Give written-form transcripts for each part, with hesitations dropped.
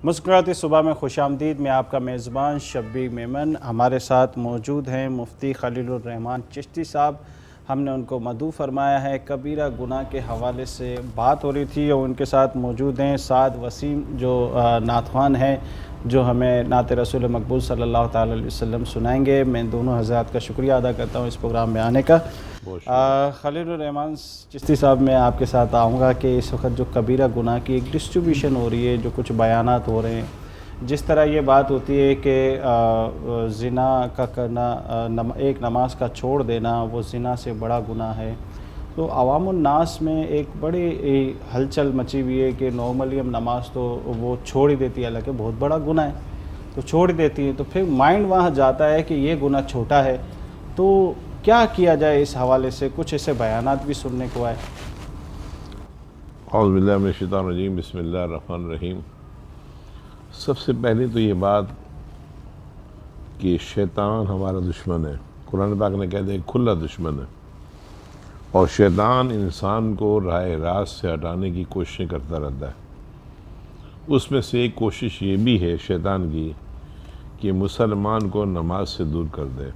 مسکراتی صبح میں خوش آمدید. میں آپ کا میزبان شبیر میمن. ہمارے ساتھ موجود ہیں مفتی خلیل الرحمان چشتی صاحب. ہم نے ان کو مدعو فرمایا ہے. کبیرہ گناہ کے حوالے سے بات ہو رہی تھی اور ان کے ساتھ موجود ہیں سعد وسیم جو نعت خوان ہیں جو ہمیں نعت رسول مقبول صلی اللہ تعالی علیہ وسلم سنائیں گے. میں دونوں حضرات کا شکریہ ادا کرتا ہوں اس پروگرام میں آنے کا. خلیل الرحمان چشتی صاحب میں آپ کے ساتھ آؤں گا کہ اس وقت جو کبیرہ گناہ کی ایک ڈسٹریبیوشن ہو رہی ہے، جو کچھ بیانات ہو رہے ہیں، جس طرح یہ بات ہوتی ہے کہ زنا کا کرنا، ایک نماز کا چھوڑ دینا وہ زنا سے بڑا گناہ ہے، تو عوام الناس میں ایک بڑی ہلچل مچی ہوئی ہے کہ نارملی ہم نماز تو وہ چھوڑ ہی دیتی ہے، حالانکہ بہت بڑا گناہ ہے تو چھوڑ ہی دیتی ہے. تو پھر مائنڈ وہاں جاتا ہے کہ یہ گناہ چھوٹا ہے، تو کیا کیا جائے اس حوالے سے؟ کچھ ایسے بیانات بھی سننے کو آئے. اعوذ باللہ من الشیطان الرجیم. بسم اللہ الرحمن الرحیم. سب سے پہلے تو یہ بات کہ شیطان ہمارا دشمن ہے. قرآن پاک نے کہہ دیا کھلا دشمن ہے، اور شیطان انسان کو راہ راست سے ہٹانے کی کوششیں کرتا رہتا ہے. اس میں سے ایک کوشش یہ بھی ہے شیطان کی کہ مسلمان کو نماز سے دور کر دے،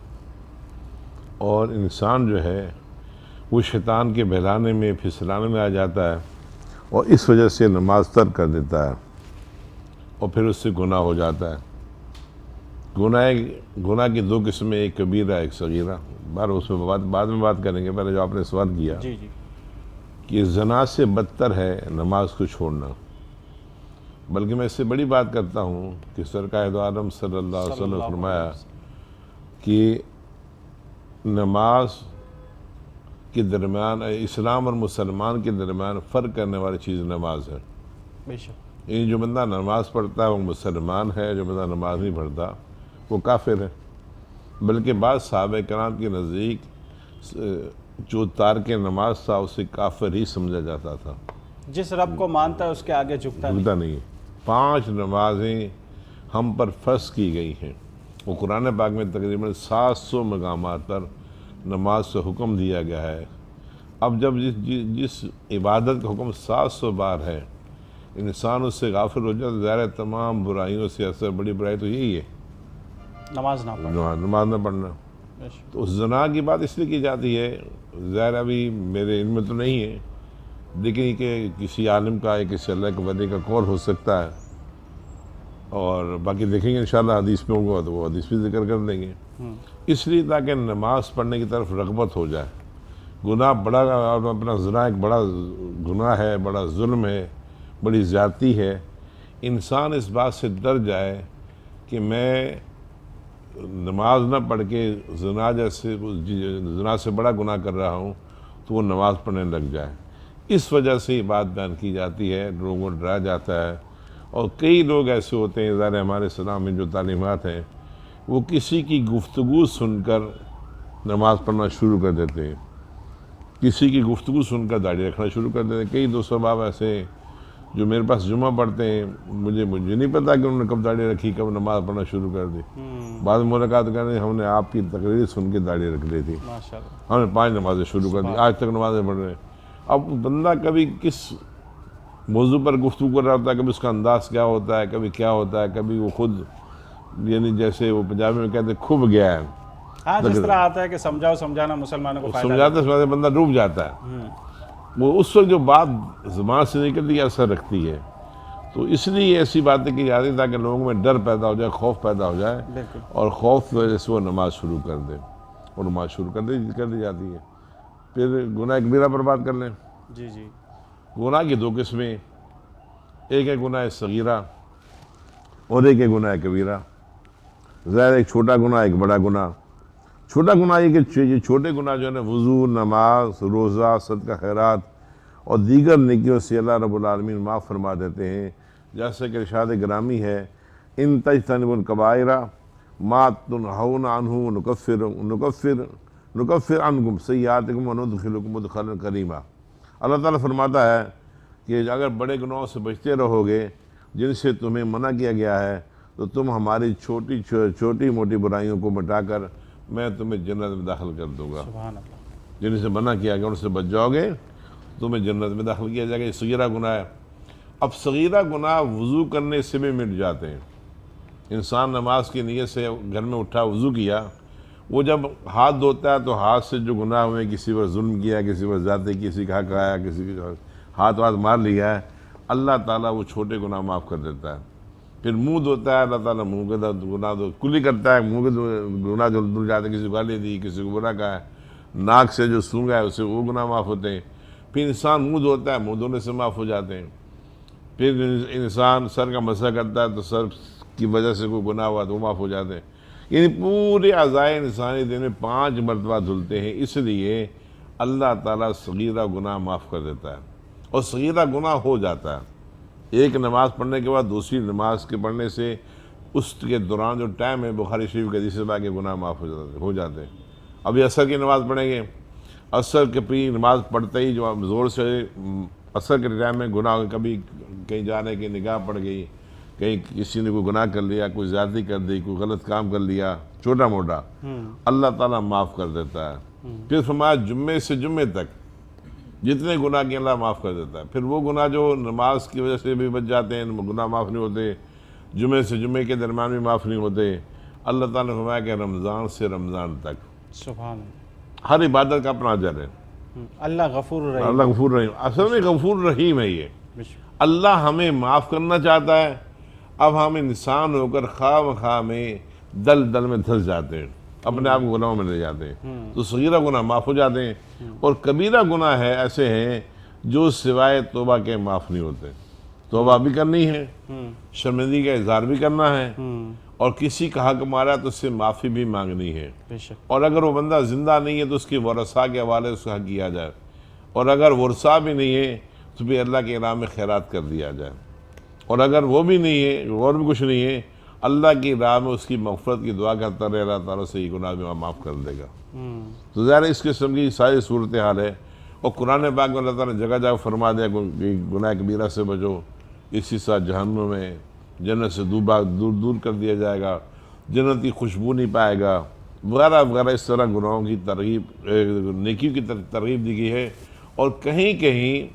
اور انسان جو ہے وہ شیطان کے بہلانے میں پھسلانے میں آ جاتا ہے اور اس وجہ سے نماز ترک کر دیتا ہے، اور پھر اس سے گناہ ہو جاتا ہے. گناہ کی دو قسمیں، ایک کبیرہ ایک صغیرہ. اس میں بعد میں بات کریں گے. پہلے جو آپ نے سوال کیا جی کہ زنا سے بدتر ہے نماز کو چھوڑنا، بلکہ میں اس سے بڑی بات کرتا ہوں کہ سرکار دو عالم صلی اللہ علیہ وسلم نے فرمایا کہ نماز کے درمیان، اسلام اور مسلمان کے درمیان فرق کرنے والی چیز نماز ہے. بے شک. یعنی جو بندہ نماز پڑھتا ہے وہ مسلمان ہے، جو بندہ نماز نہیں پڑھتا وہ کافر ہے. بلکہ بعض صحابہ کرام کے نزدیک جو تارک نماز تھا اسے کافر ہی سمجھا جاتا تھا. جس رب کو مانتا ہے اس کے آگے جھکتا نہیں. 5 نمازیں ہم پر فرض کی گئی ہیں. وہ قرآن پاک میں تقریباً 700 مقامات پر نماز سے حکم دیا گیا ہے. اب جب جس عبادت کا حکم 700 بار ہے انسان اس سے غافل ہو جائے تو ظاہر ہے تمام برائیوں سے اثر بڑی برائی تو یہی ہے نماز نہ پڑھنا. تو اس زنا کی بات اس لیے کی جاتی ہے، ظاہر ابھی میرے علم میں تو نہیں ہے، لیکن کہ کسی عالم کا یا کسی اللہ کے ولی کا قول ہو سکتا ہے، اور باقی دیکھیں گے انشاءاللہ حدیث میں ہوگا تو وہ حدیث بھی ذکر کر دیں گے. اس لیے تاکہ نماز پڑھنے کی طرف رغبت ہو جائے. گناہ بڑا، اپنا زنا ایک بڑا گناہ ہے، بڑا ظلم ہے، بڑی زیادتی ہے. انسان اس بات سے ڈر جائے کہ میں نماز نہ پڑھ کے زنا سے بڑا گناہ کر رہا ہوں تو وہ نماز پڑھنے لگ جائے. اس وجہ سے یہ بات بیان کی جاتی ہے، لوگوں کو ڈرایا جاتا ہے. اور کئی لوگ ایسے ہوتے ہیں، ظاہر ہمارے اسلام میں جو تعلیمات ہیں وہ کسی کی گفتگو سن کر نماز پڑھنا شروع کر دیتے ہیں، کسی کی گفتگو سن کر داڑھی رکھنا شروع کر دیتے ہیں. کئی دوست احباب ایسے ہیں جو میرے پاس جمعہ پڑھتے ہیں، مجھے نہیں پتا کہ انہوں نے کب داڑھی رکھی، کب نماز پڑھنا شروع کر دی. بعض ملاقات کرنے ہم نے آپ کی تقریر سن کے داڑھی رکھ لی تھی، ہم نے 5 نمازیں شروع کر دی، آج تک نمازیں پڑھ رہے ہیں. اب بندہ کبھی کس موضوع پر گفتگو کر رہا ہوتا ہے، کبھی اس کا انداز کیا ہوتا ہے، کبھی کیا ہوتا ہے، کبھی وہ خود یعنی جیسے وہ پنجابی میں کہتے ہیں کھب گیا ہے. جس طرح آتا ہے کہ سمجھانا مسلمانوں کو فائدہ سمجھاتے بندہ ڈوب جاتا ہے. وہ اس وقت جو بات زبان سے نکلتی ہے اثر رکھتی ہے. تو اس لیے ایسی باتیں کی جاتی ہیں تاکہ لوگوں میں ڈر پیدا ہو جائے، خوف پیدا ہو جائے، اور خوف کی وجہ سے وہ نماز شروع کر دے، اور نماز شروع کر دی جاتی ہے. پھر گناہ کبیرہ پر بات کر لیں. جی گناہ کی 2 قسمیں، ایک ہے گناہ صغیرہ اور ایک ہے گناہ کبیرہ. ظاہر ایک چھوٹا گناہ ایک بڑا گناہ. چھوٹا گناہ یہ کہ یہ چھوٹے گناہ جو ہے نا وضو، نماز، روزہ، صدقہ خیرات اور دیگر نیکیوں سے اللہ رب العالمین معاف فرما دیتے ہیں. جیسے کہ ارشاد گرامی ہے ان تجتنبوا الکبائر ما تنہون عنہ نکفر عنکم سیئاتکم وندخلکم مدخلا کریما. اللہ تعالیٰ فرماتا ہے کہ اگر بڑے گناہوں سے بچتے رہو گے جن سے تمہیں منع کیا گیا ہے تو تم ہماری چھوٹی موٹی برائیوں کو مٹا کر میں تمہیں جنت میں داخل کر دوں گا. سبحان اللہ. جن سے منع کیا گیا ان سے بچ جاؤ گے تمہیں جنت میں داخل کیا جائے گا. یہ صغیرہ گناہ ہے. اب صغیرہ گناہ وضو کرنے سے بھی مٹ جاتے ہیں. انسان نماز کی نیت سے گھر میں اٹھا، وضو کیا، وہ جب ہاتھ دھوتا ہے تو ہاتھ سے جو گناہ ہوئے، کسی پر ظلم کیا، کسی پر زیادتی، کسی کا حق آیا، کسی کا ہاتھ مار لیا ہے، اللہ تعالیٰ وہ چھوٹے گناہ معاف کر دیتا ہے. پھر منہ دھوتا ہے، اللہ تعالیٰ منہ کے گناہ کلی کرتا ہے، منہ کے گناہ دھل جاتے ہیں، کسی کو گالی دی، کسی کو برا کہا ہے، ناک سے جو سونگا ہے اسے وہ گناہ معاف ہوتے ہیں. پھر انسان منہ دھوتا ہے، منہ دھونے سے معاف ہو جاتے ہیں. پھر انسان سر کا مسح کرتا ہے تو سر کی وجہ سے کوئی گناہ ہوا تو وہ معاف ہو جاتے ہیں. یعنی پورے اعضائے انسانی دن میں 5 مرتبہ دھلتے ہیں. اس لیے اللہ تعالیٰ صغیرہ گناہ معاف کر دیتا ہے اور صغیرہ گناہ ہو جاتا ہے. ایک نماز پڑھنے کے بعد دوسری نماز کے پڑھنے سے اس کے دوران جو ٹائم ہے، بخاری شریف کے حدیث سے باقی گناہ معاف ہو جاتے ہیں. ابھی عصر کی نماز پڑھیں گے، عصر کے پی نماز پڑھتے ہی جو زور سے عصر کے ٹائم میں گناہ، کبھی کہیں جانے کی نگاہ پڑ گئی، کہیں کسی نے کوئی گناہ کر لیا، کوئی زیادتی کر دی، کوئی غلط کام کر لیا چھوٹا موٹا، اللہ تعالیٰ معاف کر دیتا ہے. پھر فرمایا جمعے سے جمعے تک جتنے گناہ کیے اللہ معاف کر دیتا ہے. پھر وہ گناہ جو نماز کی وجہ سے بھی بچ جاتے ہیں، گناہ معاف نہیں ہوتے، جمعے سے جمعے کے درمیان بھی معاف نہیں ہوتے. اللہ تعالیٰ نے فرمایا کہ رمضان سے رمضان تک سبحان اللہ، ہر عبادت کا اپنا اجر ہے. اللہ غفور الرحیم. اللہ غفور رحیم، اصل میں غفور رحیم ہے. یہ اللہ ہمیں معاف کرنا چاہتا ہے. اب ہم انسان ہو کر خواہ مخواہ میں دل میں دھس جاتے ہیں، اپنے آپ کو گناہوں میں لے جاتے ہیں. تو صغیرہ گناہ معاف ہو جاتے ہیں. اور کبیرہ گناہ ہے ایسے ہیں جو سوائے توبہ کے معاف نہیں ہوتے. توبہ بھی کرنی ہے، شرمندگی کا اظہار بھی کرنا ہے، اور کسی کا حق مارا تو اس سے معافی بھی مانگنی ہے. اور اگر وہ بندہ زندہ نہیں ہے تو اس کی ورثاء کے حوالے اس کا حق کیا جائے. اور اگر ورثاء بھی نہیں ہے تو بھی اللہ کے راہ میں خیرات کر دیا جائے. اور اگر وہ بھی نہیں ہے، اور بھی کچھ نہیں ہے، اللہ کی راہ میں اس کی مغفرت کی دعا کرتا رہے، اللہ تعالیٰ سے یہ گناہ بھی معاف کر دے گا. تو ظاہر اس قسم کی ساری صورتحال ہے. اور قرآن پاک میں اللہ تعالیٰ نے جگہ جگہ فرما دیا کہ گناہ کبیرہ سے بچو، اسی ساتھ جہنم میں جنت سے دور کر دیا جائے گا، جنت کی خوشبو نہیں پائے گا، وغیرہ وغیرہ. اس طرح گناہوں کی ترغیب، نیکیوں کی ترغیب دی گئی ہے. اور کہیں کہیں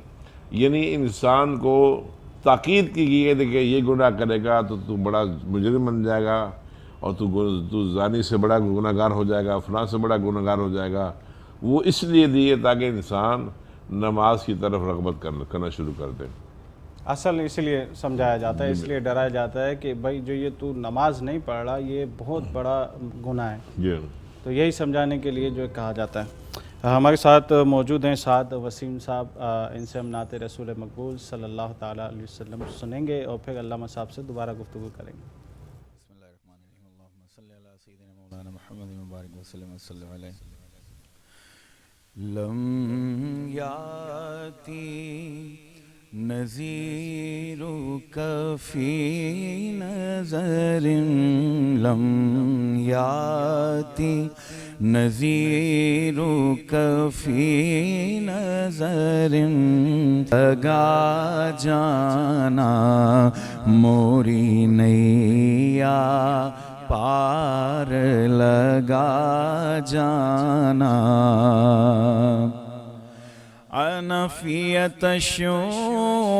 یعنی انسان کو تاکید کی گئی ہے کہ یہ گناہ کرے گا تو بڑا مجرم بن جائے گا، اور تو زانی سے بڑا گناہ گار ہو جائے گا، فلاں سے بڑا گناہ گار ہو جائے گا. وہ اس لیے دیے تاکہ انسان نماز کی طرف رغبت کرنا شروع کر دے. اصل اس لیے سمجھایا جاتا ہے، اس لیے ڈرایا جاتا ہے کہ بھائی جو یہ تو نماز نہیں پڑھ رہا یہ بہت بڑا گناہ ہے. جی، تو یہی سمجھانے کے لیے جو کہا جاتا ہے. ہمارے ساتھ موجود ہیں سعد وسیم صاحب، ان سے ہم نعت رسول مقبول صلی اللہ تعالیٰ علیہ وسلم سنیں گے اور پھر علامہ صاحب سے دوبارہ گفتگو کریں گے. بسم اللہ الرحمن الرحیم. اللہم صلی علی سیدنا مولانا محمد مبارک وسلم صلی اللہ علیہ. لم یاتی نذیرک فی نظر، لم یاتی نذیرک فی نظر، لگا جانا موری نیا پار لگا جانا. انا فی تشو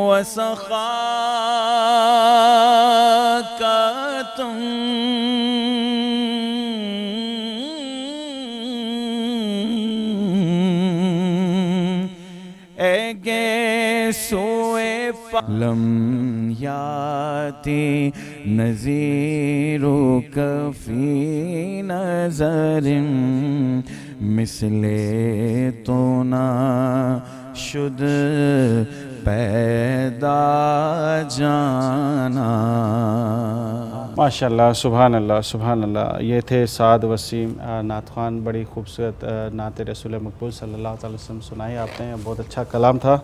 و سخاکتم، اے سوئے لم یاتی نذیرک فی نظر، مثل تو نہ شد پیدا جانا. ماشاءاللہ، سبحان اللہ، سبحان اللہ. یہ تھے سعد وسیم نعت خوان. بڑی خوبصورت نعت رسول مقبول صلی اللہ تعالی وسلم سنائی آپ نے، بہت اچھا کلام تھا.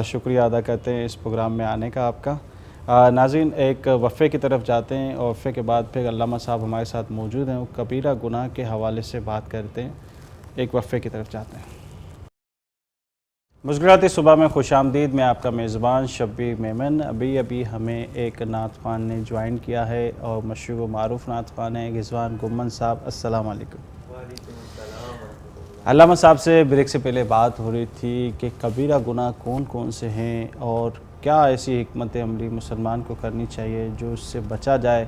شکریہ ادا کرتے ہیں اس پروگرام میں آنے کا آپ کا. ناظرین، ایک وقفے کی طرف جاتے ہیں اور وقفے کے بعد پھر علامہ صاحب ہمارے ساتھ موجود ہیں، وہ کبیرہ گناہ کے حوالے سے بات کرتے ہیں. ایک وقفے کی طرف جاتے ہیں. مسکراتی صبح میں خوش آمدید. میں آپ کا میزبان شبیر میمن. ابھی ہمیں ایک نعت خوان نے جوائن کیا ہے اور مشہور و معروف نعت خوان ہیں رضوان گمن صاحب. السلام علیکم. وعلیکم السلام. علامہ صاحب سے بریک سے پہلے بات ہو رہی تھی کہ کبیرہ گناہ کون کون سے ہیں اور کیا ایسی حکمت عملی مسلمان کو کرنی چاہیے جو اس سے بچا جائے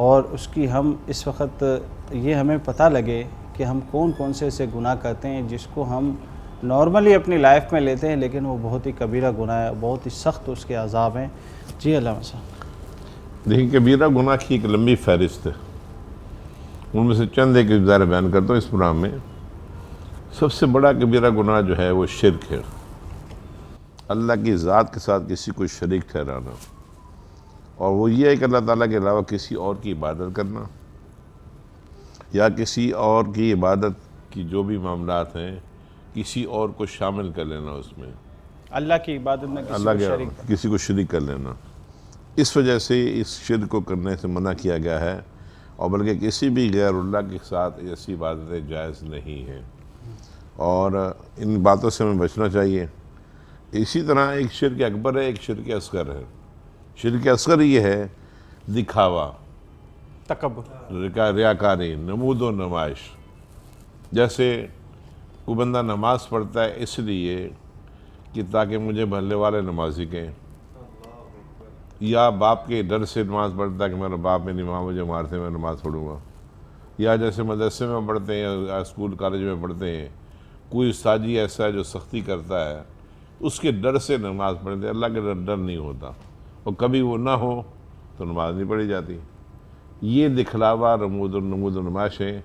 اور اس کی ہم اس وقت یہ ہمیں پتہ لگے کہ ہم کون کون سے ایسے گناہ کرتے ہیں جس کو ہم نارملی اپنی لائف میں لیتے ہیں لیکن وہ بہت ہی کبیرہ گناہ ہے، بہت ہی سخت اس کے عذاب ہیں؟ جی علامہ صاحب۔ دیکھیں کبیرہ گناہ کی ایک لمبی فہرست ہے، ان میں سے چند ایک ذرا بیان کرتا ہوں اس پروگرام میں۔ سب سے بڑا کبیرہ گناہ جو ہے وہ شرک ہے، اللہ کی ذات کے ساتھ کسی کو شریک ٹھہرانا، اور وہ یہ ہے کہ اللہ تعالیٰ کے علاوہ کسی اور کی عبادت کرنا یا کسی اور کی عبادت کی جو بھی معاملات ہیں کسی اور کو شامل کر لینا اس میں، اللہ کی عبادت میں کسی اللہ کو کے شریک کسی کو شریک کر لینا۔ اس وجہ سے اس شرک کو کرنے سے منع کیا گیا ہے، اور بلکہ کسی بھی غیر اللہ کے ساتھ ایسی عبادتیں جائز نہیں ہیں، اور ان باتوں سے ہمیں بچنا چاہیے۔ اسی طرح ایک شرک اکبر ہے، ایک شرک اصغر ہے۔ شرک اصغر یہ ہے دکھاوا، تکبر، ریاکاری، نمود و نمائش۔ جیسے کوئی بندہ نماز پڑھتا ہے اس لیے کہ تاکہ مجھے محلے والے نمازی کہیں، یا باپ کے ڈر سے نماز پڑھتا ہے کہ میرا باپ میری ماں مجھے مارتے میں نماز پڑھوں گا، یا جیسے مدرسے میں پڑھتے ہیں یا اسکول کالج میں پڑھتے ہیں کوئی استاذی ایسا ہے جو سختی کرتا ہے، اس کے ڈر سے نماز پڑھتے ہیں، اللہ کے ڈر نہیں ہوتا، اور کبھی وہ نہ ہو تو نماز نہیں پڑھی جاتی۔ یہ دکھلاوا، نمود و نمائش ہے۔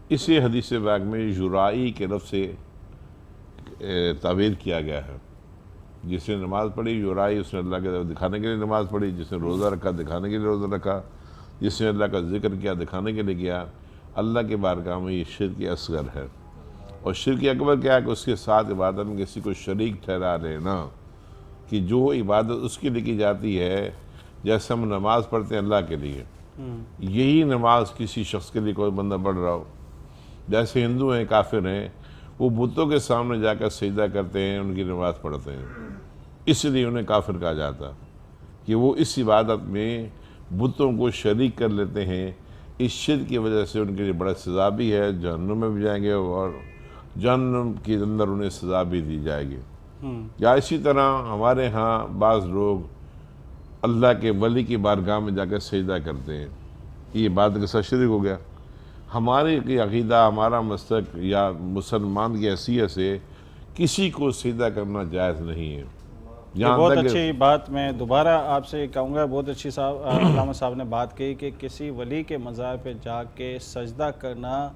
اسی حدیث پاک میں یرائی کے لفظ سے تعبیر کیا گیا ہے۔ جس نے نماز پڑھی یرائی، اس نے اللہ کے دکھانے کے لیے نماز پڑھی، جس نے روزہ رکھا دکھانے کے لیے روزہ رکھا، جس نے اللہ کا ذکر کیا دکھانے کے لیے کیا۔ اللہ کے بارگاہ میں یہ شرک اصغر ہے۔ اور شرک اکبر کیا ہے کہ اس کے ساتھ عبادت میں کسی کو شریک ٹھہرا لینا، کہ جو عبادت اس کے لیے کی جاتی ہے، جیسے ہم نماز پڑھتے ہیں اللہ کے لیے، یہی نماز کسی شخص کے لیے کوئی بندہ پڑھ رہا ہو۔ جیسے ہندو ہیں، کافر ہیں، وہ بتوں کے سامنے جا کر سجدہ کرتے ہیں، ان کی نماز پڑھتے ہیں، اس لیے انہیں کافر کہا جاتا کہ وہ اس عبادت میں بتوں کو شریک کر لیتے ہیں۔ اس شرک کی وجہ سے ان کے لیے بڑا سزا بھی ہے، جہنم میں بھی جائیں گے، اور جہنم کے اندر انہیں سزا بھی دی جائے گی۔ یا اسی طرح ہمارے ہاں بعض لوگ اللہ کے ولی کی بارگاہ میں جا کر سجدہ کرتے ہیں، یہ عبادت کے ساتھ شرک ہو گیا۔ ہمارے کی عقیدہ، ہمارا مسلک یا مسلمان کی حیثیت سے کسی کو سجدہ کرنا جائز نہیں ہے۔ بہت اچھی بات میں دوبارہ آپ سے کہوں گا، بہت اچھی علامہ صاحب نے بات کہی کہ کسی ولی کے مزار پہ جا کے سجدہ کرنا،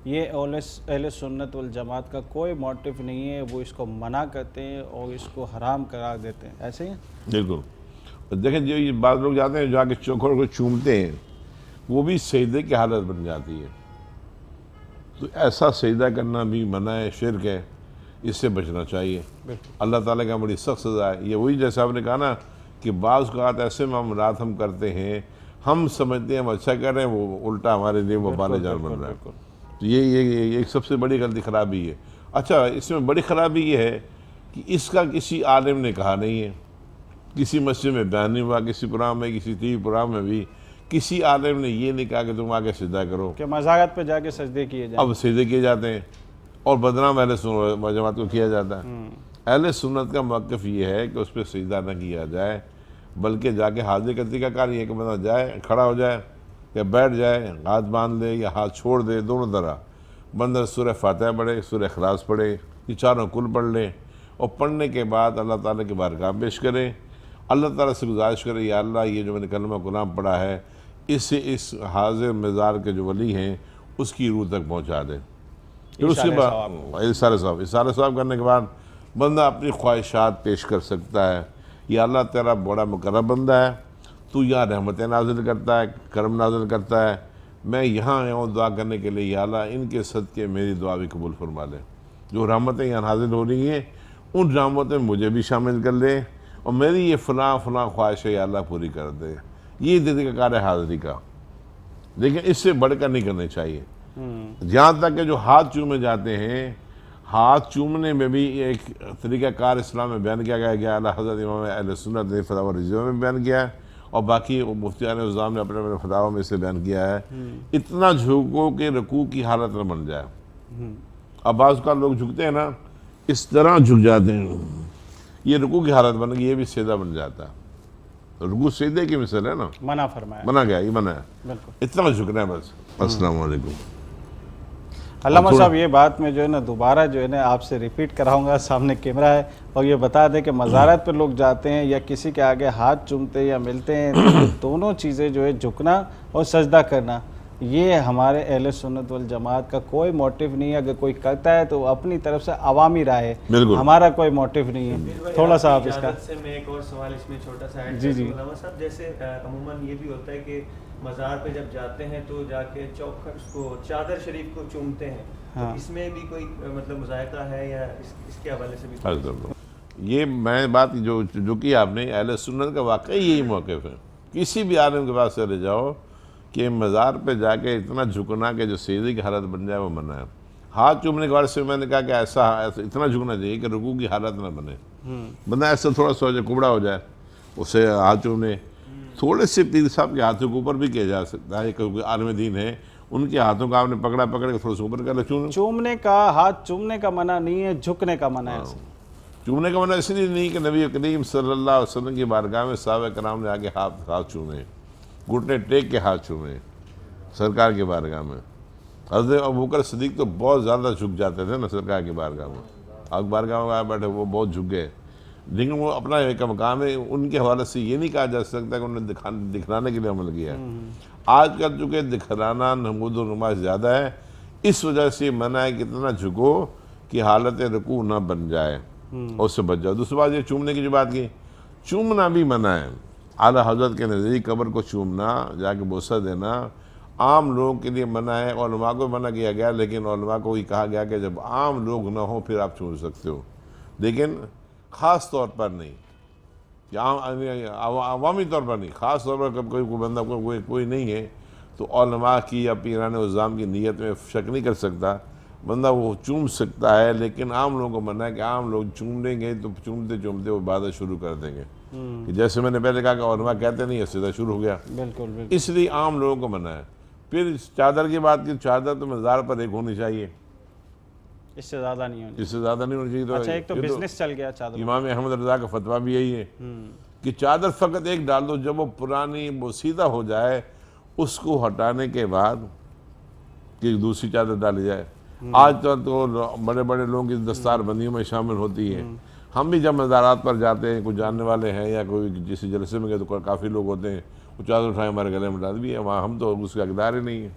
یہ اہل سنت والجماعت کا کوئی موٹیو نہیں ہے، وہ اس کو منع کرتے ہیں اور اس کو حرام قرار دیتے ہیں، ایسے ہی؟ بالکل۔ دیکھیں جو یہ بعض لوگ جاتے ہیں جا کے چوکھڑ کو چومتے ہیں، وہ بھی سجدے کی حالت بن جاتی ہے، تو ایسا سجدہ کرنا بھی منع ہے، شرک ہے، اس سے بچنا چاہیے۔ اللہ تعالیٰ کا بڑی سخت سزا ہے۔ یہ وہی جیسا آپ نے کہا نا کہ بعض اوقات ایسے معاملات ہم کرتے ہیں، ہم سمجھتے ہیں ہم اچھا کر رہے ہیں، وہ الٹا ہمارے لیے وبال جان بن رہا ہے۔ تو یہ ایک سب سے بڑی غلطی خرابی ہے۔ اچھا، اس میں بڑی خرابی یہ ہے کہ اس کا کسی عالم نے کہا نہیں ہے، کسی مسجد میں بیان نہیں ہوا، کسی پروگرام میں، کسی ٹی وی پروگرام میں بھی کسی عالم نے یہ نہیں کہا کہ تم آگے سجدہ کرو، کہ مزارات پہ جا کے سجدے کیے جائیں۔ اب سجدے کیے جاتے ہیں اور بدنام اہل سنت جماعت کو کیا جاتا ہے۔ اہل سنت کا موقف یہ ہے کہ اس پہ سجدہ نہ کیا جائے، بلکہ جا کے حاضر کرتی کا کار یہ ہے کہ بندہ جائے، کھڑا ہو جائے یا بیٹھ جائے، ہاتھ باندھ لے یا ہاتھ چھوڑ دے، دونوں طرح بندہ سورہ فاتحہ پڑھے، سورہ اخلاص پڑھے، یہ چاروں کل پڑھ لے، اور پڑھنے کے بعد اللہ تعالیٰ کی بارگاہ پیش کرے، اللہ تعالیٰ سے گزارش کرے یا اللہ یہ جو میں نے کلمہ کلام پڑھا ہے اس سے اس حاضر مزار کے جو ولی ہیں اس کی روح تک پہنچا دے۔ پھر اس کے بعد اِشارہ ثواب کرنے کے بعد بندہ اپنی خواہشات پیش کر سکتا ہے، یا اللہ تیرا بڑا مقرب بندہ ہے، تو یہاں رحمتیں نازل کرتا ہے، کرم نازل کرتا ہے، میں یہاں آیا ہوں دعا کرنے کے لیے، یا اللہ ان کے صدقے میری دعا بھی قبول فرما لے، جو رحمتیں یہاں نازل ہو رہی ہیں ان رحمتیں مجھے بھی شامل کر لے، اور میری یہ فلاں خواہش ہے یا اللہ پوری کر دے۔ یہ دل کا کار ہے حاضری کا، لیکن اس سے بڑھ کر نہیں کرنے چاہیے۔ جہاں تک کہ جو ہاتھ چومے جاتے ہیں، ہاتھ چومنے میں بھی ایک طریقہ کار اسلام میں بیان کیا گیا، اللہ حضرت امام اہل سنت نے فتاوی رضویہ میں بیان کیا ہے، اور باقی مفتیان نظام نے اپنے فتاوی میں اسے بیان کیا ہے۔ اتنا جھکو کہ رکوع کی حالت نہ بن جائے۔ اب بعض کا لوگ جھکتے ہیں نا، اس طرح جھک جاتے ہیں، یہ رکوع کی حالت بن گئی، یہ بھی سیدھا بن جاتا ہے۔ رکوع سیدھے کی مثال ہے نا، منع فرمایا بنا گیا، یہ منع ہے، بالکل۔ اتنا جھکنا ہے بس۔ السلام علیکم۔ علامہ صاحب یہ بات میں جو ہے نا دوبارہ جو ہے نا آپ سے ریپیٹ کراؤں گا، سامنے کیمرہ ہے، اور یہ بتا دیں کہ مزارات پہ لوگ جاتے ہیں یا کسی کے آگے ہاتھ چومتے یا ملتے ہیں، تو دونوں چیزیں جو ہے جھکنا اور سجدہ کرنا، یہ ہمارے اہل سنت والجماعت کا کوئی موٹیو نہیں ہے۔ اگر کوئی کرتا ہے تو اپنی طرف سے عوامی رائے ہے، بالکل ہمارا کوئی موٹیو نہیں ہے۔ تھوڑا سا آپ اس کا اجازت سے میں ایک اور سوال اس میں چھوٹا سا ایڈ جی کر جی دوں علامہ صاحب، جیسے عموماً یہ بھی ہوتا ہے کہ مزار پہ جب جاتے ہیں تو جا کے اس کو چادر شریف کو چومتے ہیں، تو اس میں بھی کوئی مطلب مذائقہ ہے یا اس کے حوالے سے بھی؟ یہ میں بات جو کی آپ نے، اہل سنت کا واقعی یہی موقف ہے۔ کسی بھی عالم کے پاس چلے جاؤ کہ مزار پہ جا کے اتنا جھکنا کہ جو سیدھی کی حالت بن جائے وہ منع ہے۔ ہاتھ چومنے کے بعد سے میں نے کہا کہ ایسا اتنا جھکنا چاہیے کہ رکوع کی حالت نہ بنے، بندہ ایسا تھوڑا سا ہو جائے، کبڑا ہو جائے، اسے ہاتھ چومنے تھوڑے سے پیر صاحب کے ہاتھوں کے اوپر بھی کیا جا سکتا ہے، کیونکہ عالم دین ہے، ان کے ہاتھوں کا آپ نے پکڑ کے تھوڑا سا اوپر کر لیا۔ چومنے کا، ہاتھ چومنے کا منع نہیں ہے، جھکنے کا منع ہے۔ چومنے کا منع اس لیے نہیں کہ نبی کریم صلی اللہ علیہ وسلم کی بارگاہ میں صحابہ کرام نے آگے ہاتھ چومے، گھٹنے ٹیک کے ہاتھ چومے سرکار کی بارگاہ میں۔ حضرت ابوبکر صدیق تو بہت زیادہ جھک جاتے تھے نا سرکار کی بارگاہ میں، اب بارگاہ میں آئے بیٹھے وہ بہت جھک گئے، لیکن وہ اپنا ایک مقام ہے، ان کے حوالے سے یہ نہیں کہا جا سکتا کہ انہوں نے دکھلانے کے لیے عمل کیا ہے۔ آج کل چونکہ دکھلانا نمود و نما زیادہ ہے، اس وجہ سے منع ہے کہ اتنا جھکو کہ حالت رکوع نہ بن جائے اور اس سے بچ جاؤ۔ دوسری بات یہ چومنے کی جو بات کی، چومنا بھی منع ہے۔ اعلیٰ حضرت کے نزدیک قبر کو چومنا، جا کے بوسہ دینا عام لوگوں کے لیے منع ہے، علماء کو منع کیا گیا، لیکن علماء کو یہ کہا گیا کہ جب عام لوگ نہ ہوں پھر آپ چوم سکتے ہو، لیکن خاص طور پر نہیں، عوامی طور پر نہیں، خاص طور پر کوئی بندہ کوئی نہیں ہے تو علماء کی یا پیران عظام کی نیت میں شک نہیں کر سکتا، بندہ وہ چوم سکتا ہے، لیکن عام لوگوں کو منع ہے کہ عام لوگ چوم لیں گے تو چومتے وہ عبادت شروع کر دیں گے، جیسے میں نے پہلے کہا کہ علماء کہتے نہیں، سیدھا شروع ہو گیا، بالکل۔ اس لیے عام لوگوں کو منع ہے۔ پھر چادر کی بات کی، چادر تو مزار پر ایک ہونی چاہیے، اس سے زیادہ نہیں ہونی۔ اس سے زیادہ نہیں ہونی چاہیے۔ اچھا، ایک تو بزنس چل گیا چادر۔ امام احمد رضا کا فتویٰ بھی یہی ہے کہ چادر فقط ایک ڈال دو، جب وہ پرانی بوسیدہ ہو جائے اس کو ہٹانے کے بعد کہ دوسری چادر ڈالی جائے۔ آج تو بڑے بڑے لوگوں کی دستار بندیوں میں شامل ہوتی ہے۔ ہم بھی جب مزارات پر جاتے ہیں، کوئی جاننے والے ہیں یا کوئی کسی جلسے میں گئے تو کافی لوگ ہوتے ہیں، وہ چادر اٹھائے ہمارے گلے میں ڈال بھی ہے، وہاں ہم تو اس کا اقدار ہی نہیں ہے،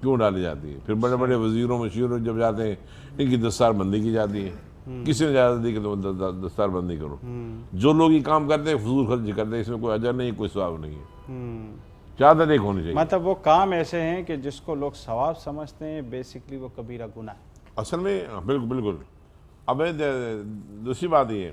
کیوں ڈالی جاتی ہے؟ پھر بڑے بڑے وزیروں مشیروں جب جاتے ہیں ان کی دستار بندی کی جاتی ہے، کسی نے اجازت دی کہ تم دستار بندی کرو؟ جو لوگ یہ کام کرتے ہیں فضول خرچ کرتے ہیں، اس میں کوئی اجر نہیں، کوئی ثواب نہیں ہے۔ چادر ایک ہونی چاہیے۔ مطلب وہ کام ایسے ہیں کہ جس کو لوگ ثواب سمجھتے ہیں، بیسکلی وہ کبیرہ گناہ ہے۔ اصل میں بالکل۔ اب دوسری بات یہ ہے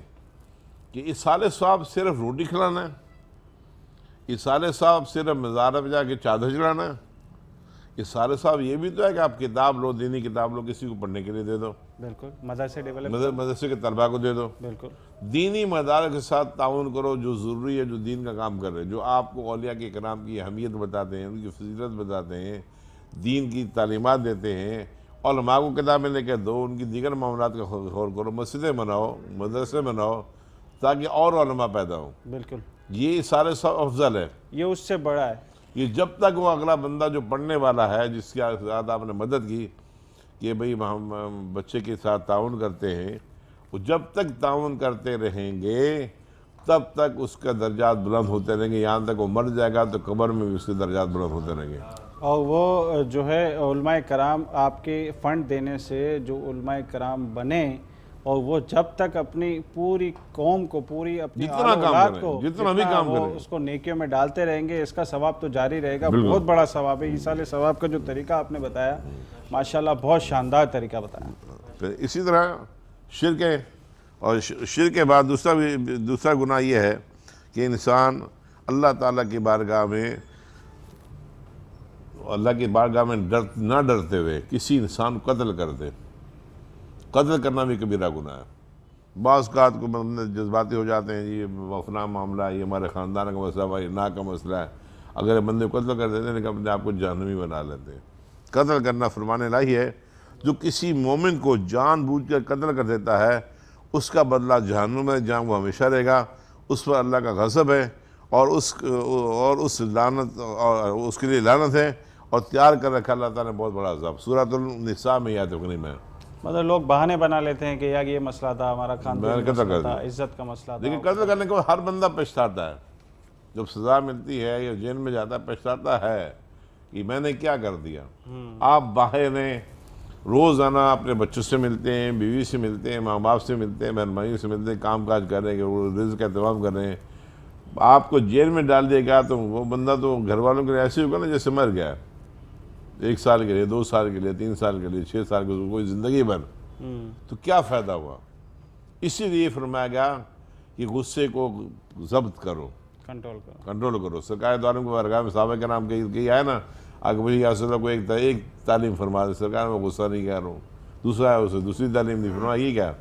کہ اصال ثواب صرف روٹی کھلانا ہے، اصال ثواب صرف مزار پہ جا کے چادر چڑھانا ہے، اصال ثواب یہ بھی تو ہے کہ آپ کتاب لو، دینی کتاب لو، کسی کو پڑھنے کے لیے دے دو، بالکل، مدرسے ڈیولپ، مدرسے کے طلباء کو دے دو، بالکل، دینی مدارس کے ساتھ تعاون کرو جو ضروری ہے، جو دین کا کام کر رہے ہیں، جو آپ کو اولیاء کے کرام کی اہمیت بتاتے ہیں، ان کی فضیلت بتاتے ہیں، دین کی تعلیمات دیتے ہیں، علماء کو کتابیں لے کے دو، ان کی دیگر معاملات کا غور کرو، مسجدیں بناؤ، مدرسے بناؤ، تاکہ اور علماء پیدا ہوں۔ بالکل، یہ سارے سب افضل ہے۔ یہ اس سے بڑا ہے۔ یہ جب تک وہ اگلا بندہ جو پڑھنے والا ہے، جس کے ساتھ آپ نے مدد کی کہ بھئی ہم بچے کے ساتھ تعاون کرتے ہیں، وہ جب تک تعاون کرتے رہیں گے تب تک اس کا درجات بلند ہوتے رہیں گے، یہاں تک وہ مر جائے گا تو قبر میں بھی اس کے درجات بلند ہوتے رہیں گے۔ اور وہ جو ہے علماء کرام آپ کے فنڈ دینے سے جو علماء کرام بنے، اور وہ جب تک اپنی پوری قوم کو، پوری اپنی جتنا کام اولاد کریں، کو، جتنا بھی کام وہ کریں، اس کو نیکیوں میں ڈالتے رہیں گے، اس کا ثواب تو جاری رہے گا۔ بالکل۔ بہت بڑا ثواب ہے۔ ایصال ثواب کا جو طریقہ آپ نے بتایا، ماشاءاللہ بہت شاندار طریقہ بتایا۔ پھر اسی طرح شرک ہے، اور شرک کے بعد دوسرا گناہ یہ ہے کہ انسان اللہ تعالیٰ کی بارگاہ میں، نہ ڈرتے ہوئے کسی انسان کو قتل کر دے۔ قتل کرنا بھی کبیرہ گناہ ہے۔ بعض اوقات کو بندے جذباتی ہو جاتے ہیں، یہ اپنا معاملہ ہے، یہ ہمارے خاندان کا مسئلہ، ہماری نا کا مسئلہ ہے، اگر بندے کو قتل کر دیتے ہیں لیکن اپنے آپ کو جہنمی بنا لیتے ہیں۔ قتل کرنا فرمان الہی ہے، جو کسی مومن کو جان بوجھ کر قتل کر دیتا ہے اس کا بدلہ جہنم ہے جہاں وہ ہمیشہ رہے گا، اس پر اللہ کا غضب ہے، اور اس لعنت اور اس کے لیے لعنت ہے، اور تیار کر رکھا اللہ تعالیٰ نے بہت بڑا عذاب۔ سورۃ النساء میں یاد رکھنی میں مطلب لوگ بہانے بنا لیتے ہیں کہ یار یہ مسئلہ تھا، ہمارا میں خاندان نے قتل مسئلہ کر تھا، دیا۔ عزت کا مسئلہ تھا۔ لیکن قتل کرنے کو ہر بندہ پچھتاتا ہے، جب سزا ملتی ہے یا جیل میں جاتا ہے پچھتاتا ہے کہ میں نے کیا کر دیا۔ آپ باہر ہیں، روزانہ اپنے بچوں سے ملتے ہیں، بیوی سے ملتے ہیں، ماں باپ سے ملتے ہیں، بہن بھائیوں سے ملتے ہیں، کام کاج کر رہے ہیں کہ وہ رزق کا اہتمام کر رہے ہیں۔ آپ کو جیل میں ڈال دیا گیا تو وہ بندہ تو گھر والوں کے لیے ایسے ہوگا نا جیسے مر گیا، 1 سال کے لیے، 2 سال کے لیے، 3 سال کے لیے، 6 سال کے لیے، کوئی زندگی بھر، تو کیا فائدہ ہوا؟ اسی لیے فرمایا گیا کہ غصے کو ضبط کرو، کنٹرول کرو۔ سرکار دو عالم کو بارگاہ میں صحابہ کے نام کہی ہے نا، اگر مجھے یا رسول اللہ کو ایک تعلیم فرما دے، سرکار میں غصہ نہیں کر رہا ہوں، دوسرا ہے اسے دوسری تعلیم نہیں فرمایا، یہ کیا؟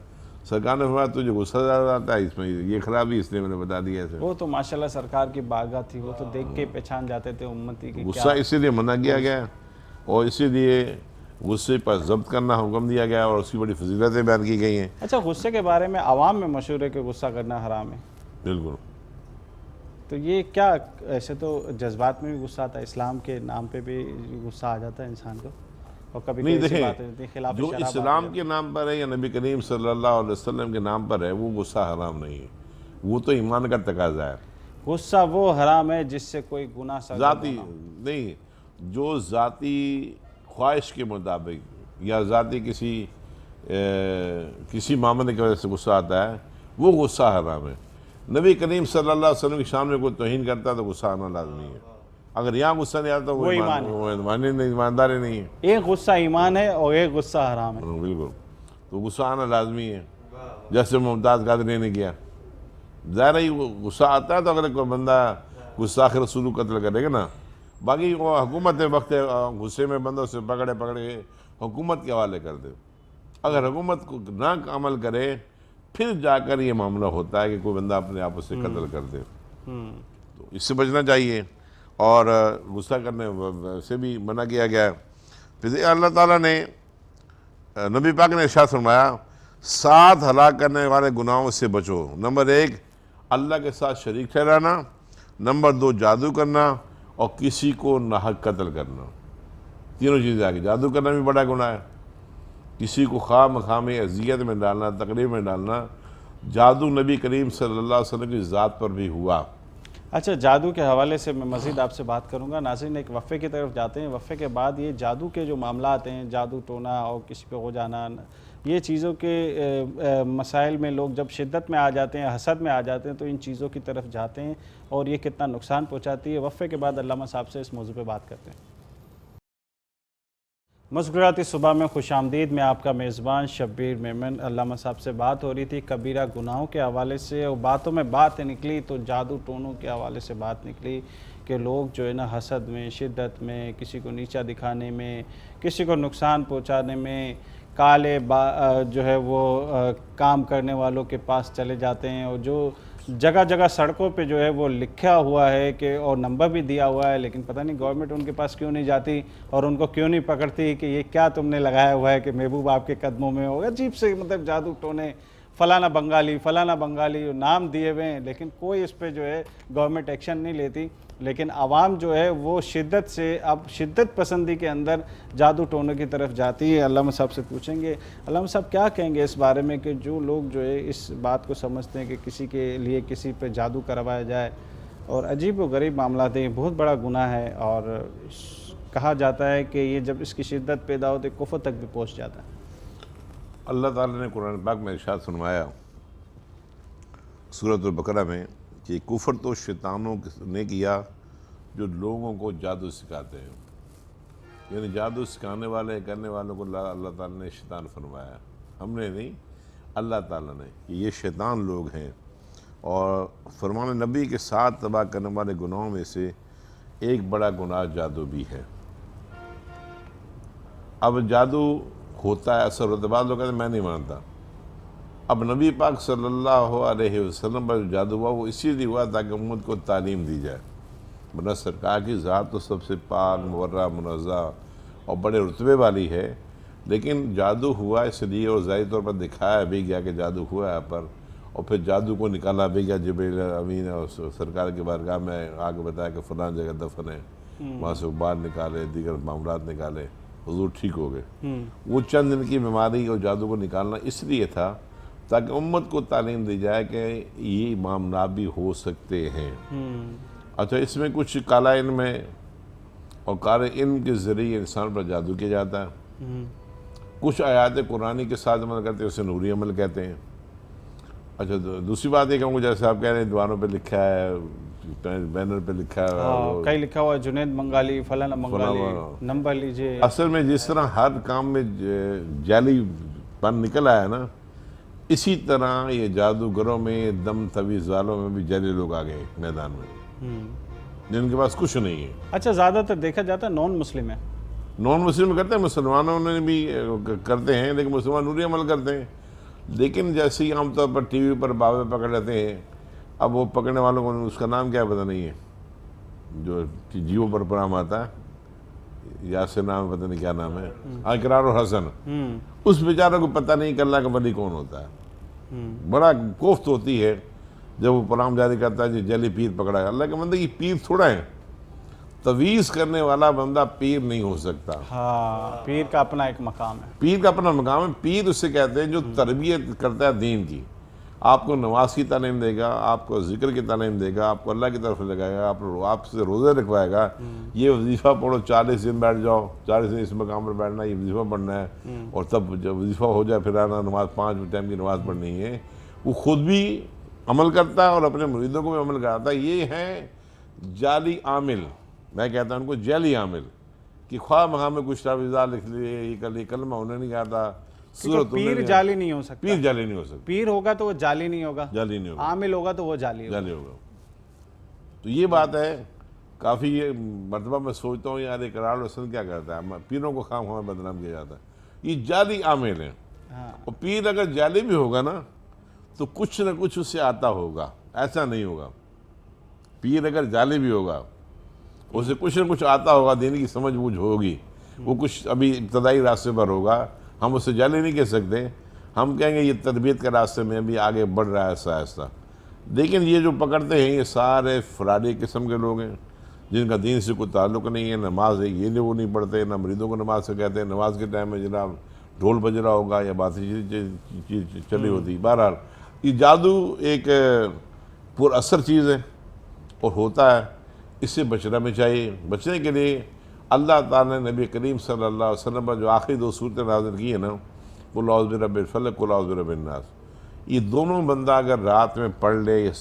سرکار نے فرمایا تجھے غصہ زیادہ آتا ہے، اس میں یہ خرابی، اس لیے میں نے بتا دیا اسے۔ وہ تو ماشاءاللہ سرکار کی بارگاہ تھی، وہ تو دیکھ کے پہچان جاتے تھے امتی کی غصہ اسی لیے منع کیا گیا، اور اسی لیے غصے پر ضبط کرنا حکم دیا گیا، اور اس کی بڑی فضیلتیں بیان کی گئی ہیں۔ اچھا، غصے کے بارے میں عوام میں مشہور ہے کہ غصہ کرنا حرام ہے، بالکل۔ تو یہ کیا، ایسے تو جذبات میں بھی غصہ آتا ہے، اسلام کے نام پہ بھی غصہ آ جاتا ہے انسان کو، اور کبھی نہیں ایسی دیکھیں، باتیں ہوتی ہیں خلاف جو شرع باتیں اسلام ہوتی کے نام پر ہے یا نبی کریم صلی اللہ علیہ وسلم کے نام پر ہے، وہ غصہ حرام نہیں ہے، وہ تو ایمان کا تقاضا ہے۔ ہیں۔ غصہ وہ حرام ہے جس سے کوئی گناہ سرزد ذاتی ہونا ہو۔ نہیں، جو ذاتی خواہش کے مطابق یا ذاتی کسی معاملے کی وجہ سے غصہ آتا ہے، وہ غصہ حرام ہے۔ نبی کریم صلی اللہ علیہ وسلم کی شان میں کوئی توہین کرتا ہے تو غصہ آنا لازمی ہے۔ اگر یہاں غصہ نہیں آتا وہ ایمانداری نہیں ہے۔ ایک غصہ ایمان ہے اور ایک غصہ حرام ہے۔ بالکل، تو غصہ آنا لازمی ہے، جیسے ممتاز قادری نے کیا۔ ظاہر ہے غصہ آتا ہے تو اگر کوئی بندہ گستاخ رسول کو قتل کرے گا نا، باقی وہ حکومت وقت غصے میں بندوں سے پکڑے کے حکومت کے حوالے کر دے۔ اگر حکومت کو نہ عمل کرے پھر جا کر یہ معاملہ ہوتا ہے کہ کوئی بندہ اپنے آپ سے قتل کر دے، تو اس سے بچنا چاہیے، اور غصہ کرنے سے بھی منع کیا گیا ہے۔ پھر اللہ تعالیٰ نے، نبی پاک نے ارشاد فرمایا، 7 ہلاک کرنے والے گناہوں سے بچو۔ نمبر 1 اللہ کے ساتھ شریک ٹھہرانا، نمبر 2 جادو کرنا، اور کسی کو ناحق قتل کرنا۔ تینوں چیزیں آگے، جادو کرنا بھی بڑا گناہ ہے، کسی کو خواہ مخواہ میں اذیت میں ڈالنا، تکلیف میں ڈالنا۔ جادو نبی کریم صلی اللہ علیہ وسلم کی ذات پر بھی ہوا۔ اچھا، جادو کے حوالے سے میں مزید آپ سے بات کروں گا۔ ناظرین، ایک وقفے کی طرف جاتے ہیں، وقفے کے بعد یہ جادو کے جو معاملات ہیں، جادو ٹونا اور کسی پہ ہو جانا، یہ چیزوں کے مسائل میں لوگ جب شدت میں آ جاتے ہیں، حسد میں آ جاتے ہیں، تو ان چیزوں کی طرف جاتے ہیں اور یہ کتنا نقصان پہنچاتی ہے۔ وقفے کے بعد علامہ صاحب سے اس موضوع پہ بات کرتے ہیں۔ مسکراتی صبح میں خوش آمدید، میں آپ کا میزبان شبیر میمن۔ علامہ صاحب سے بات ہو رہی تھی کبیرہ گناہوں کے حوالے سے، اور باتوں میں بات نکلی تو جادو ٹونوں کے حوالے سے بات نکلی کہ لوگ جو ہے نا حسد میں، شدت میں، کسی کو نیچا دکھانے میں، کسی کو نقصان پہنچانے میں، کالے جو ہے وہ کام کرنے والوں کے پاس چلے جاتے ہیں، اور جو جگہ جگہ سڑکوں پہ جو ہے وہ لکھا ہوا ہے کہ، اور نمبر بھی دیا ہوا ہے، لیکن پتہ نہیں گورنمنٹ ان کے پاس کیوں نہیں جاتی اور ان کو کیوں نہیں پکڑتی کہ یہ کیا تم نے لگایا ہوا ہے کہ محبوب آپ کے قدموں میں ہو۔ عجیب سے مطلب جادو ٹونے، فلانا بنگالی نام دیے ہوئے ہیں، لیکن کوئی اس پہ جو ہے گورنمنٹ ایکشن نہیں لیتی۔ لیکن عوام جو ہے وہ شدت سے، اب شدت پسندی کے اندر جادو ٹونوں کی طرف جاتی ہے۔ علامہ صاحب سے پوچھیں گے، علامہ صاحب کیا کہیں گے اس بارے میں کہ جو لوگ جو ہے اس بات کو سمجھتے ہیں کہ کسی کے لیے کسی پہ جادو کروایا جائے، اور عجیب و غریب معاملات ہیں، یہ بہت بڑا گناہ ہے، اور کہا جاتا ہے کہ یہ جب اس کی شدت پیدا ہوتی ہے کفر تک بھی پہنچ جاتا ہے۔ اللہ تعالیٰ نے قرآن پاک میں ارشاد فرمایا سورۃ البقرہ میں کہ کفر تو شیطانوں نے کیا جو لوگوں کو جادو سکھاتے ہیں، یعنی جادو سکھانے والے کرنے والوں کو اللہ تعالیٰ نے شیطان فرمایا، ہم نے نہیں، اللہ تعالیٰ نے، کہ یہ شیطان لوگ ہیں۔ اور فرمان نبی کے ساتھ تباہ کرنے والے گناہوں میں سے ایک بڑا گناہ جادو بھی ہے۔ اب جادو ہوتا ہے، اثر ہوتا ہے، بعض لوگ کہتے ہیں میں نہیں مانتا۔ اب نبی پاک صلی اللہ علیہ وسلم پر جو جادو ہوا وہ اسی لیے ہوا تاکہ امت کو تعلیم دی جائے، ورنہ سرکار کی ذات تو سب سے پاک، مبرہ، منزہ اور بڑے رتبے والی ہے، لیکن جادو ہوا اس لیے اور ظاہری طور پر دکھایا بھی گیا کہ جادو ہوا ہے پر، اور پھر جادو کو نکالا بھی گیا جبریل امین اور سرکار کی بارگاہ میں آگے بتایا کہ فلاں جگہ دفن ہے، وہاں سے بال نکالے، دیگر معاملات نکالے، حضور ٹھیک ہو گئے۔ وہ چند دن کی بیماری اور جادو کو نکالنا اس لیے تھا تاکہ امت کو تعلیم دی جائے کہ یہ معاملات بھی ہو سکتے ہیں۔ اچھا، اس میں کچھ کالا علم ہے اور کالے علم کے ذریعے انسان پر جادو کیا جاتا ہے۔ کچھ آیات قرآنی کے ساتھ عمل کرتے ہیں، اسے نوری عمل کہتے ہیں۔ اچھا، دوسری بات یہ کہوں، جیسے آپ کہہ رہے ہیں دیواروں پہ لکھا ہے، بینر پہ لکھا ہے، کئی لکھا ہوا ہے جنید منگالی، فلانا منگالی، نمبر لیجئے۔ اصل میں جس طرح ہر کام میں جعلی پن نکل آیا نا، اسی طرح یہ جادوگروں میں، دم تویز والوں میں بھی جعلی لوگ آ گئے میدان میں، جن کے پاس کچھ نہیں ہے۔ اچھا، زیادہ تر دیکھا جاتا ہے نان مسلم ہے۔ نان مسلم کرتے ہیں، مسلمانوں نے بھی کرتے ہیں، لیکن مسلمان نوری عمل کرتے ہیں۔ لیکن جیسے ہی عام طور پر ٹی وی پر بابے پکڑ لیتے ہیں، اب وہ پکڑنے والوں کو اس کا نام کیا پتہ نہیں ہے، جو جیو پر پرام آتا ہے، یاسر نام پتہ نہیں کیا نام ہے، اقرار اور حسن، اس بیچارے کو پتہ نہیں کہ اللہ کا ولی کون ہوتا ہے۔ بڑا کوفت ہوتی ہے جب وہ پرام جاری کرتا ہے، جعلی پیر پکڑا ہے۔ اللہ کے بندے، یہ پیر تھوڑا ہے، تویز کرنے والا بندہ پیر نہیں ہو سکتا۔ ہاں، پیر کا اپنا ایک مقام ہے۔ پیر کا اپنا مقام ہے۔ پیر اسے کہتے ہیں جو تربیت کرتا ہے دین کی، آپ کو نماز کی تعلیم دے گا، آپ کو ذکر کی تعلیم دے گا، آپ کو اللہ کی طرف لگائے گا، آپ سے روزے رکھوائے گا، یہ وظیفہ پڑھو، 40 دن بیٹھ جاؤ، 40 دن اس مقام پر بیٹھنا، یہ وظیفہ پڑھنا ہے، اور تب جب وظیفہ ہو جائے پھر آنا، نماز 5 ٹائم کی نماز پڑھنی ہے۔ وہ خود بھی عمل کرتا ہے اور اپنے مریدوں کو بھی عمل کراتا ہے۔ یہ ہیں جعلی عامل، میں کہتا ہوں ان کو جعلی عامل، کہ خواہ مخواہ میں کچھ تعویذات لکھ لیے، یہ کلمہ انہیں نہیں آتا، سورت پیر جعلی نہیں ہو سکتا۔ پیر جعلی نہیں ہو سکتا، پیر ہوگا تو وہ جعلی نہیں ہوگا، جعلی نہیں ہوگا، عامل ہوگا تو وہ جعلی ہوگا۔ جعلی ہوگا۔ تو یہ بات ہے، کافی یہ مرتبہ میں سوچتا ہوں یار اقرار حسن کیا کرتا ہے، پیروں کو خواہ مخواہ بدنام کیا جاتا ہے، یہ جعلی عامل ہیں۔ اور پیر اگر جعلی بھی ہوگا نا تو کچھ نہ کچھ اس سے آتا ہوگا، ایسا نہیں ہوگا۔ پیر اگر جعلی بھی ہوگا، اسے کچھ نہ کچھ آتا ہوگا، دین کی سمجھ بوجھ ہوگی، وہ کچھ ابھی ابتدائی راستے پر ہوگا، ہم اسے جعلی نہیں کہہ سکتے، ہم کہیں گے یہ تربیت کے راستے میں بھی آگے بڑھ رہا ہے آہستہ آہستہ۔ لیکن یہ جو پکڑتے ہیں یہ سارے فراڈی قسم کے لوگ ہیں، جن کا دین سے کوئی تعلق نہیں ہے، نماز ہے یہ وہ نہیں پڑھتے، نہ مریدوں کو نماز سے کہتے ہیں، نماز کے ٹائم میں جناب ڈھول بج رہا ہوگا یا باتیں چلی ہوتی۔ بہرحال یہ جادو ایک پر اثر چیز ہے اور ہوتا ہے، اس سے بچنا بھی چاہیے۔ بچنے کے لیے اللہ تعالیٰ نے نبی کریم صلی اللہ علیہ وسلم پر جو آخری 2 صورتیں نازل کی ہیں نا، قل اعوذ برب الفلق، قل اعوذ برب الناس، یہ دونوں بندہ اگر رات میں پڑھ لے، یا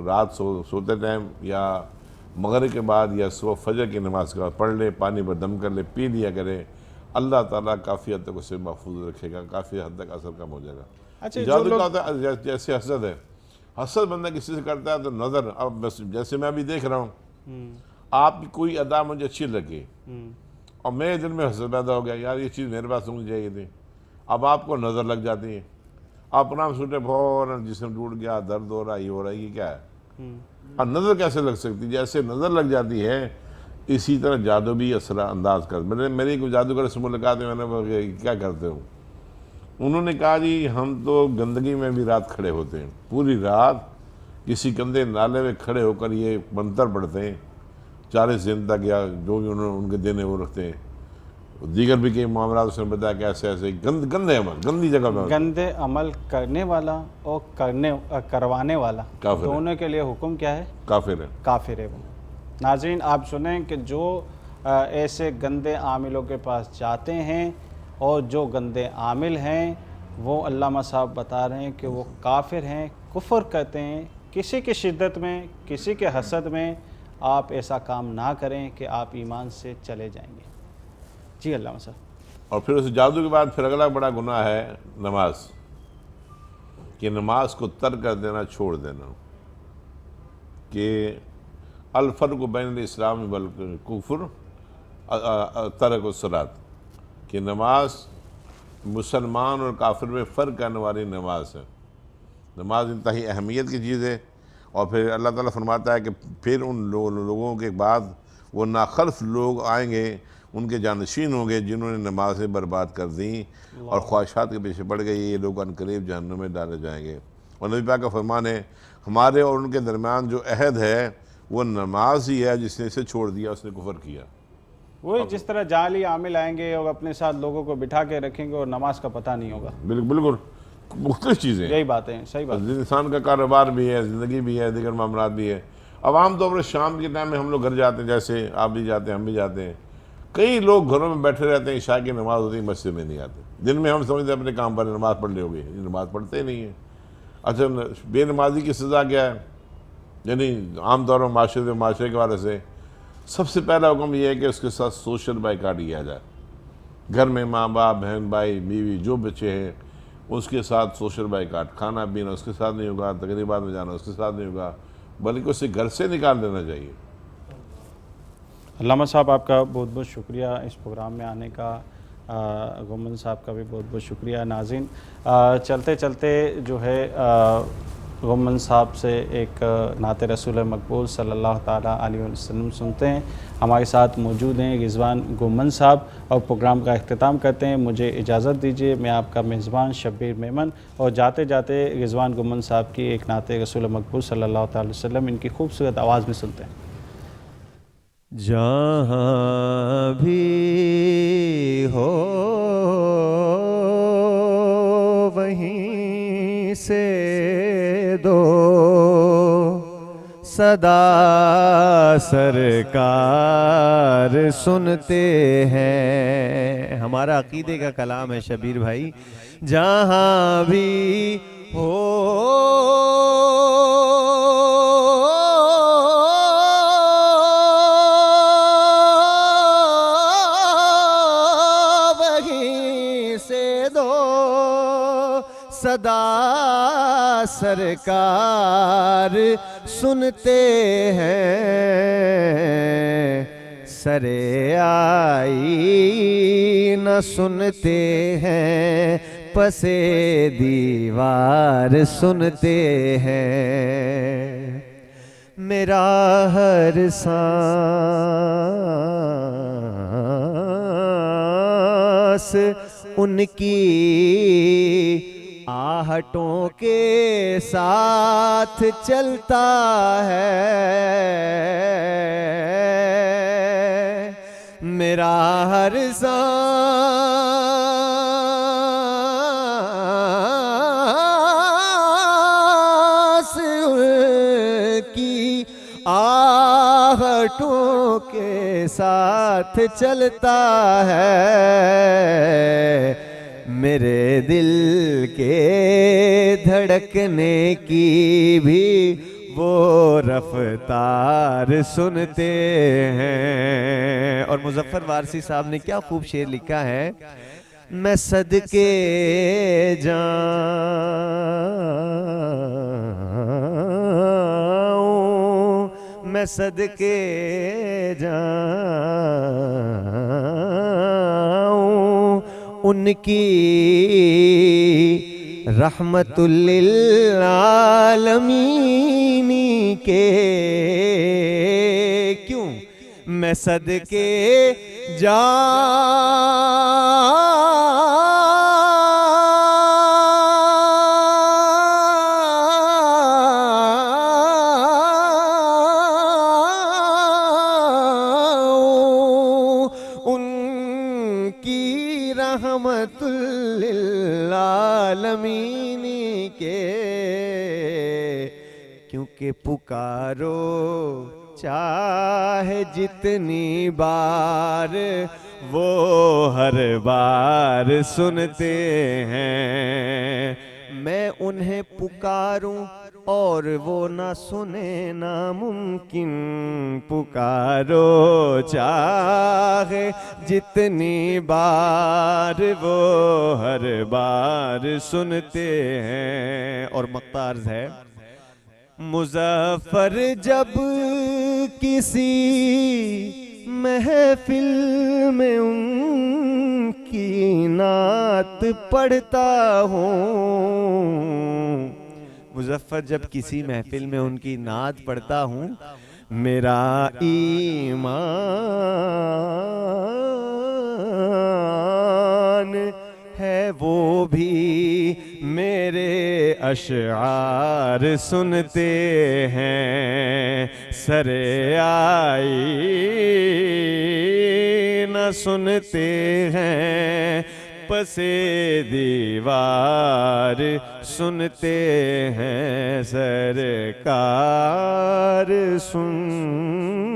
رات سوتے ٹائم یا مغرب کے بعد یا صبح فجر کی نماز کے بعد پڑھ لے، پانی پر دم کر لے، پی لیا کرے، اللہ تعالیٰ کافی حد تک اسے محفوظ رکھے گا، کافی حد تک اثر کم ہو جائے گا۔ اچھا، جادو کیا ہوتا ہے؟ جیسے حسد ہے، حسد بندہ کسی سے کرتا ہے تو نظر، اب بس جیسے میں ابھی دیکھ رہا ہوں، آپ کی کوئی ادا مجھے اچھی لگی اور میرے دل میں حسد پیدا ہو گیا، یار یہ چیز میرے پاس ہونی چاہیے تھی، اب آپ کو نظر لگ جاتی ہے، آپ نام سوٹے فوراً جسم ٹوٹ گیا، درد ہو رہا ہے، یہ ہو رہا ہے، یہ کیا ہے؟ اور نظر کیسے لگ سکتی؟ جیسے نظر لگ جاتی ہے اسی طرح جادو بھی اثر انداز کر۔ میری کوئی جادوگر سے ملاقات ہے، میں نے کیا کرتے ہو؟ انہوں نے کہا جی ہم تو گندگی میں بھی رات کھڑے ہوتے ہیں، پوری رات کسی گندے نالے میں کھڑے ہو کر یہ منتر پڑھتے ہیں 40 دن تک، یا جو بھی انہوں نے ان کے دن ہے وہ رکھتے ہیں۔ دیگر بھی کئی معاملات اس نے بتایا کہ ایسے ایسے گندے عمل، گندی جگہ میں گندے عمل کرنے والا اور کروانے والا کافر ہے۔ دونوں کے لیے حکم کیا ہے؟ کافر ہے۔ کافر ہے وہ۔ ناظرین آپ سنیں کہ جو ایسے گندے عاملوں کے پاس جاتے ہیں اور جو گندے عامل ہیں وہ علامہ صاحب بتا رہے ہیں کہ وہ کافر ہیں، کفر کرتے ہیں۔ کسی کی شدت میں، کسی کے حسد میں آپ ایسا کام نہ کریں کہ آپ ایمان سے چلے جائیں گے۔ جی علامہ صاحب۔ اور پھر اس جادو کے بعد پھر اگلا بڑا گناہ ہے نماز، کہ نماز کو ترک کر دینا، چھوڑ دینا، کہ الفرق بین الاسلام والکفر ترک الصلاۃ، کہ نماز مسلمان اور کافر میں فرق کرنے والی نماز ہے۔ نماز انتہائی اہمیت کی چیز ہے، اور پھر اللہ تعالیٰ فرماتا ہے کہ پھر ان لوگوں کے بعد وہ ناخلف لوگ آئیں گے، ان کے جانشین ہوں گے جنہوں نے نمازیں برباد کر دیں اور خواہشات کے پیچھے پڑ گئی، یہ لوگ عنقریب جہنم میں ڈالے جائیں گے۔ اور نبی پاک کا فرمان ہے ہمارے اور ان کے درمیان جو عہد ہے وہ نماز ہی ہے، جس نے اسے چھوڑ دیا اس نے کفر کیا۔ وہی جس طرح جعلی عامل آئیں گے اور اپنے ساتھ لوگوں کو بٹھا کے رکھیں گے اور نماز کا پتہ نہیں ہوگا۔ بالکل مختلف چیزیں، یہی باتیں ہیں، صحیح بات۔ انسان کا کاروبار بھی ہے، زندگی بھی ہے، دیگر معاملات بھی ہے۔ اب عام طور پر شام کے ٹائم میں ہم لوگ گھر جاتے ہیں، جیسے آپ بھی جاتے ہیں ہم بھی جاتے ہیں، کئی لوگ گھروں میں بیٹھے رہتے ہیں، عشاء کی نماز ہوتی ہے مسجد میں نہیں آتے۔ دن میں ہم سمجھتے ہیں اپنے کام پر نماز پڑھ لی ہوگی، نماز پڑھتے ہی نہیں ہیں۔ اچھا بے نمازی کی سزا کیا ہے؟ یعنی عام طور پر معاشرے کے حوالے سے سب سے پہلا حکم یہ ہے کہ اس کے ساتھ سوشل بائیکاٹ کیا جائے۔ گھر میں ماں باپ، بہن بھائی، بیوی، جو بچے ہیں اس کے ساتھ سوشل بائیکاٹ، کھانا پینا اس کے ساتھ نہیں ہوگا، تقریبات میں جانا اس کے ساتھ نہیں ہوگا، بلکہ اسے گھر سے نکال دینا چاہیے۔ علامہ صاحب آپ کا بہت بہت شکریہ اس پروگرام میں آنے کا، غمن صاحب کا بھی بہت بہت شکریہ۔ ناظرین چلتے چلتے جو ہے غمن صاحب سے ایک نعت رسول مقبول صلی اللہ تعالیٰ علیہ وسلم سنتے ہیں۔ ہمارے ساتھ موجود ہیں رضوان گومن صاحب اور پروگرام کا اختتام کرتے ہیں۔ مجھے اجازت دیجیے، میں آپ کا میزبان شبیر میمن، اور جاتے جاتے رضوان گومن صاحب کی ایک نعت رسول مقبول صلی اللہ تعالیٰ علیہ وسلم ان کی خوبصورت آواز میں سنتے ہیں۔ جہاں بھی ہو وہیں سے دو صدا سرکار سنتے ہیں۔ ہمارا عقیدے کا کلام ہے شبیر بھائی، جہاں بھی ہو صدا سرکار سنتے ہیں، سرے آئی نہ سنتے ہیں، پسے دیوار سنتے ہیں۔ میرا ہر سانس ان کی آہٹوں کے ساتھ چلتا ہے، میرا ہر سانس ان کی آہٹوں کے ساتھ چلتا ہے، میرے دل کے دھڑکنے کی بھی وہ رفتار سنتے ہیں۔ اور مظفر وارسی صاحب نے کیا خوب شعر لکھا ہے، میں صدقے جاؤں، میں صدقے جاؤں ان کی رحمت للعالمین کے، کیوں میں صدقے رحمت للعالمین کے، کیونکہ پکارو چاہے جتنی بار وہ ہر بار سنتے ہیں۔ میں انہیں پکاروں اور وہ نہ سنے ناممکن، پکارو چاہے جتنی بار وہ ہر بار سنتے ہیں۔ اور مقطع عرض ہے، مظفر جب کسی محفل میں ان کی نعت پڑھتا ہوں، مظفر جب کسی محفل میں ان کی نعت پڑھتا ہوں، میرا ایمان اشعار سنتے ہیں، سر آئینہ سنتے ہیں، پسِ دیوار سنتے ہیں، سرکار سنتے